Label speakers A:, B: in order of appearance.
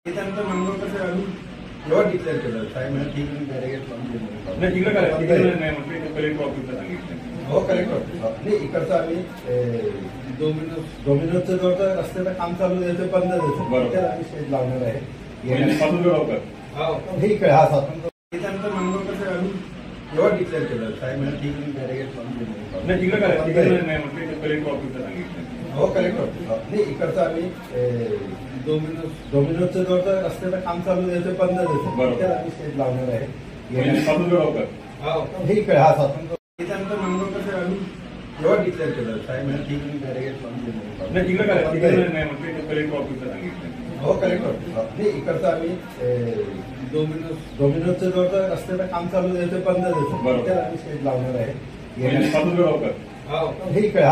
A: त्यानंतर मंगळ कसं आम्ही जेव्हा डिक्लेअर केलं साहेब म्हणजे ठीक आहे बॅरिगेट लावून
B: नाही तिकडे काय नाही म्हटलं कलेक्टर ऑफिसला सांगितलं
A: हो कलेक्टर ऑफिस नाही इकडचं आम्ही डोमिनोजचं जवळचं रस्त्याचं काम चालू द्यायचं बंद द्यायचं त्याला आम्ही शेड लावणार आहे
B: स्वातंत्र्य
A: हे इकडे हा स्वातंत्र्य त्यानंतर मंगळ कसं आम्ही जेव्हा डिक्लेअर केलं साहेब म्हणजे ठीक आहे बॅरिगेट लावून
B: नाही तिकडे काय नाही म्हटलं कलेक्टर ऑफिसला सांगितलं
A: हो कलेक्टर ऑफिस नाही इकडचं आम्ही डोमिनोजचं जवळचं रस्त्याचं काम चालू द्यायचं बंद द्यायचं त्याला आम्ही शेड लावणार आहे
B: स्वातंत्र्य
A: हे इकडे हा स्वातंत्र्य त्यानंतर मंगळ कसं आम्ही जेव्हा डिक्लेअर केलं साहेब म्हणजे ठीक आहे बॅरिगेट लावून
B: नाही तिकडे काय नाही म्हटलं कलेक्टर ऑफिसला सांगितलं
A: हो कलेक्टर ऑफिस नाही इकडचं आम्ही डोमिनोजचं जवळचं रस्त्याचं काम चालू द्यायचं बंद द्यायचं त्याला आम्ही शेड लावणार आहे
B: स्वातंत्र्य
A: हे इकडे